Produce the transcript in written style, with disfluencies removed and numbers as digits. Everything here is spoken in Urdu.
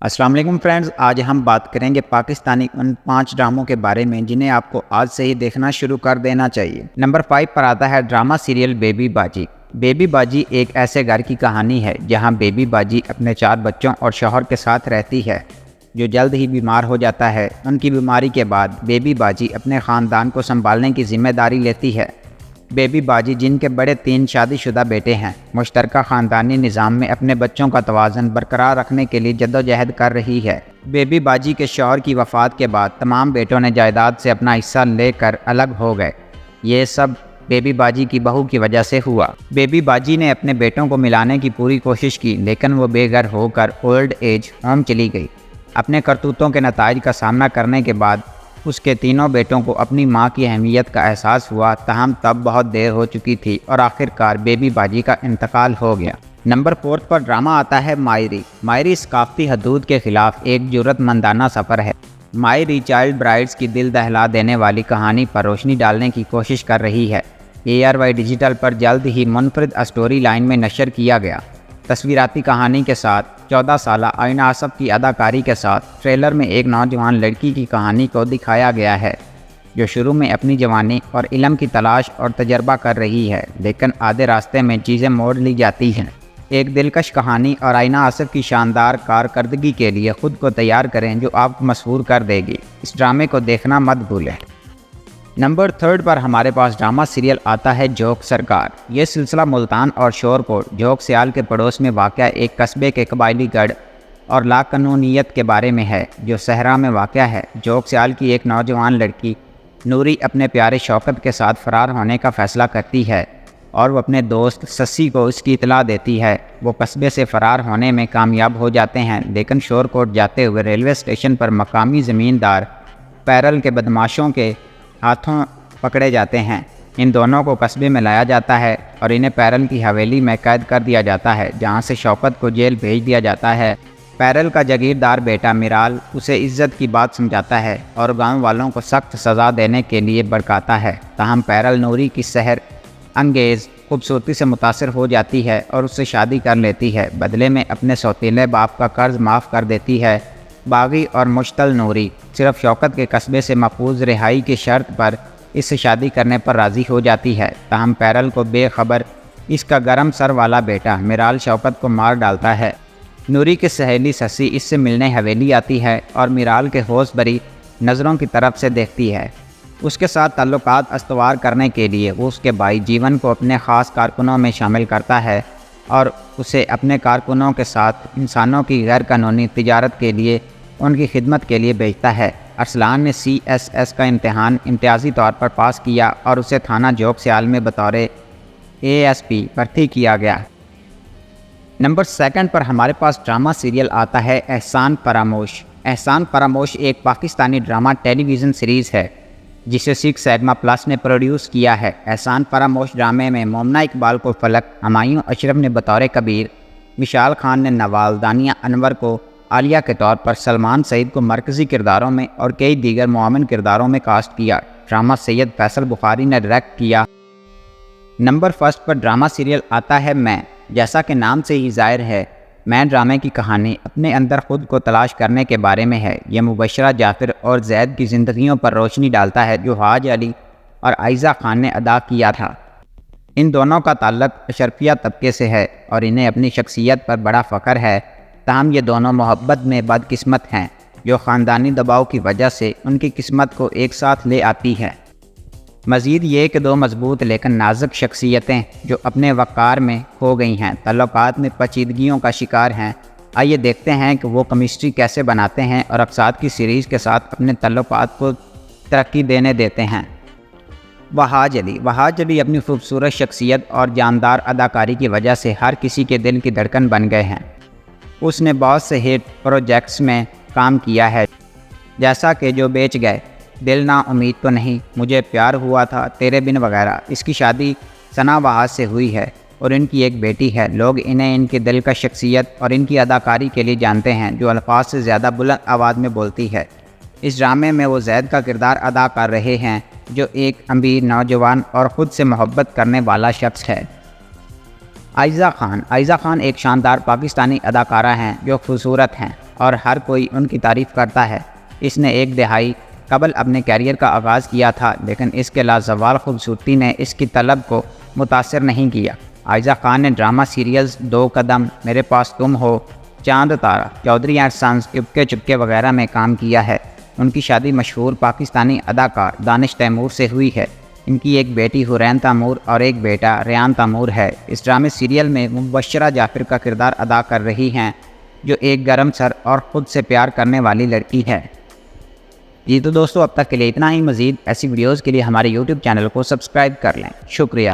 السلام علیکم فرینڈز، آج ہم بات کریں گے پاکستانی ان 5 ڈراموں کے بارے میں جنہیں آپ کو آج سے ہی دیکھنا شروع کر دینا چاہیے۔ نمبر 5 پر آتا ہے ڈرامہ سیریل بیبی باجی۔ بیبی باجی ایک ایسے گھر کی کہانی ہے جہاں بیبی باجی اپنے 4 بچوں اور شوہر کے ساتھ رہتی ہے جو جلد ہی بیمار ہو جاتا ہے۔ ان کی بیماری کے بعد بیبی باجی اپنے خاندان کو سنبھالنے کی ذمہ داری لیتی ہے۔ بیبی باجی، جن کے بڑے 3 شادی شدہ بیٹے ہیں، مشترکہ خاندانی نظام میں اپنے بچوں کا توازن برقرار رکھنے کے لیے جدوجہد کر رہی ہے۔ بیبی باجی کے شوہر کی وفات کے بعد تمام بیٹوں نے جائیداد سے اپنا حصہ لے کر الگ ہو گئے۔ یہ سب بیبی باجی کی بہو کی وجہ سے ہوا۔ بیبی باجی نے اپنے بیٹوں کو ملانے کی پوری کوشش کی، لیکن وہ بے گھر ہو کر اولڈ ایج ہوم چلی گئی۔ اپنے کرتوتوں کے نتائج کا سامنا کرنے کے بعد اس کے تینوں بیٹوں کو اپنی ماں کی اہمیت کا احساس ہوا، تاہم تب بہت دیر ہو چکی تھی اور آخرکار بیبی باجی کا انتقال ہو گیا۔ نمبر 4 پر ڈرامہ آتا ہے مائری۔ مائری ثقافتی حدود کے خلاف ایک جرأت مندانہ سفر ہے۔ مائری چائلڈ برائڈز کی دل دہلا دینے والی کہانی پر روشنی ڈالنے کی کوشش کر رہی ہے۔ ARY ڈیجیٹل پر جلد ہی منفرد اسٹوری لائن میں نشر کیا گیا۔ تصویراتی کہانی کے ساتھ 14 سالہ آئینہ آصف کی اداکاری کے ساتھ ٹریلر میں ایک نوجوان لڑکی کی کہانی کو دکھایا گیا ہے جو شروع میں اپنی جوانی اور علم کی تلاش اور تجربہ کر رہی ہے، لیکن آدھے راستے میں چیزیں موڑ لی جاتی ہیں۔ ایک دلکش کہانی اور آئینہ آصف کی شاندار کارکردگی کے لیے خود کو تیار کریں جو آپ کو مسحور کر دے گی۔ اس ڈرامے کو دیکھنا مت بھولیں۔ نمبر 3 پر ہمارے پاس ڈرامہ سیریل آتا ہے جوگ سرکار۔ یہ سلسلہ ملتان اور شورکوٹ جوگ سیال کے پڑوس میں واقع ایک قصبے کے قبائلی گڑھ اور لاقانونیت کے بارے میں ہے جو صحرا میں واقع ہے۔ جوگ سیال کی ایک نوجوان لڑکی نوری اپنے پیارے شوکت کے ساتھ فرار ہونے کا فیصلہ کرتی ہے اور وہ اپنے دوست سسی کو اس کی اطلاع دیتی ہے۔ وہ قصبے سے فرار ہونے میں کامیاب ہو جاتے ہیں، لیکن شورکوٹ جاتے ہوئے ریلوے اسٹیشن پر مقامی زمیندار پیرل کے بدماشوں کے ہاتھوں پکڑے جاتے ہیں۔ ان دونوں کو قصبے میں لایا جاتا ہے اور انہیں پیرل کی حویلی میں قید کر دیا جاتا ہے، جہاں سے شوکت کو جیل بھیج دیا جاتا ہے۔ پیرل کا جاگیردار بیٹا میرال اسے عزت کی بات سمجھاتا ہے اور گاؤں والوں کو سخت سزا دینے کے لیے بھڑکاتا ہے، تاہم پیرل نوری کی سحر انگیز خوبصورتی سے متاثر ہو جاتی ہے اور اس سے شادی کر لیتی ہے۔ بدلے میں اپنے سوتیلے باپ کا قرض معاف کر دیتی ہے۔ باغی اور مشتل نوری صرف شوکت کے قصبے سے محفوظ رہائی کی شرط پر اس سے شادی کرنے پر راضی ہو جاتی ہے، تاہم پیرل کو بے خبر اس کا گرم سر والا بیٹا میرال شوکت کو مار ڈالتا ہے۔ نوری کی سہیلی سسی اس سے ملنے حویلی آتی ہے اور میرال کے ہوش بری نظروں کی طرف سے دیکھتی ہے۔ اس کے ساتھ تعلقات استوار کرنے کے لیے وہ اس کے بھائی جیون کو اپنے خاص کارکنوں میں شامل کرتا ہے اور اسے اپنے کارکنوں کے ساتھ انسانوں کی غیر قانونی تجارت کے لیے ان کی خدمت کے لیے بھیجتا ہے۔ ارسلان نے CSS کا امتحان امتیازی طور پر پاس کیا اور اسے تھانہ جوگ سیال میں بطور ASP بھرتی کیا گیا۔ نمبر 2 پر ہمارے پاس ڈرامہ سیریل آتا ہے احسان فراموش۔ احسان فراموش ایک پاکستانی ڈرامہ ٹیلی ویژن سیریز ہے جسے 6 سینما پلس نے پروڈیوس کیا ہے۔ احسان فراموش ڈرامے میں مومنہ اقبال کو فلک، ہمایوں اشرف نے بطور کبیر، وشال خان نے نوال، دانیہ انور کو عالیہ کے طور پر، سلمان سعید کو مرکزی کرداروں میں اور کئی دیگر معاون کرداروں میں کاسٹ کیا۔ ڈرامہ سید فیصل بخاری نے ڈائریکٹ کیا۔ نمبر 1 پر ڈرامہ سیریل آتا ہے میں۔ جیسا کہ نام سے ہی ظاہر ہے، میں ڈرامے کی کہانی اپنے اندر خود کو تلاش کرنے کے بارے میں ہے۔ یہ مبشرہ جعفر اور زید کی زندگیوں پر روشنی ڈالتا ہے جو حاج علی اور عائزہ خان نے ادا کیا تھا۔ ان دونوں کا تعلق اشرفیہ طبقے سے ہے اور انہیں اپنی شخصیت پر بڑا فخر ہے، تاہم یہ دونوں محبت میں بدقسمت ہیں جو خاندانی دباؤ کی وجہ سے ان کی قسمت کو ایک ساتھ لے آتی ہے۔ مزید یہ کہ 2 مضبوط لیکن نازک شخصیتیں جو اپنے وقار میں کھو گئی ہیں، تعلقات میں پیچیدگیوں کا شکار ہیں۔ آئیے دیکھتے ہیں کہ وہ کیمسٹری کیسے بناتے ہیں اور اقساط کی سیریز کے ساتھ اپنے تعلقات کو ترقی دینے دیتے ہیں۔ وہاج علی اپنی خوبصورت شخصیت اور جاندار اداکاری کی وجہ سے ہر کسی کے دل کی دھڑکن بن گئے ہیں۔ اس نے بہت سے ہٹ پروجیکٹس میں کام کیا ہے، جیسا کہ جو بیچ گئے، دل نا امید تو نہیں، مجھے پیار ہوا تھا، تیرے بن وغیرہ۔ اس کی شادی ثنا وہاج سے ہوئی ہے اور ان کی ایک بیٹی ہے۔ لوگ انہیں ان کی دلکش شخصیت اور ان کی اداکاری کے لیے جانتے ہیں جو الفاظ سے زیادہ بلند آواز میں بولتی ہے۔ اس ڈرامے میں وہ زید کا کردار ادا کر رہے ہیں جو ایک امیر نوجوان اور خود سے محبت کرنے والا شخص ہے۔ عائزہ خان ایک شاندار پاکستانی اداکارہ ہیں جو خوبصورت ہیں اور ہر کوئی ان کی تعریف کرتا ہے۔ اس نے ایک دہائی قبل اپنے کیریئر کا آغاز کیا تھا، لیکن اس کے لازوال خوبصورتی نے اس کی طلب کو متاثر نہیں کیا۔ عائزہ خان نے ڈرامہ سیریلز دو قدم، میرے پاس تم ہو، چاند تارا، چودھری اینڈ سنز، چپکے چپکے وغیرہ میں کام کیا ہے۔ ان کی شادی مشہور پاکستانی اداکار دانش تیمور سے ہوئی ہے۔ ان کی ایک بیٹی حورین تیمور اور ایک بیٹا ریان تیمور ہے۔ اس ڈرامے سیریل میں مبشرہ جعفر کا کردار ادا کر رہی ہیں، جو ایک گرم سر اور خود سے پیار کرنے والی لڑکی ہے۔ جی تو دوستو، اب تک کے لیے اتنا ہی۔ مزید ایسی ویڈیوز کے لیے ہمارے یوٹیوب چینل کو سبسکرائب کر لیں۔ شکریہ۔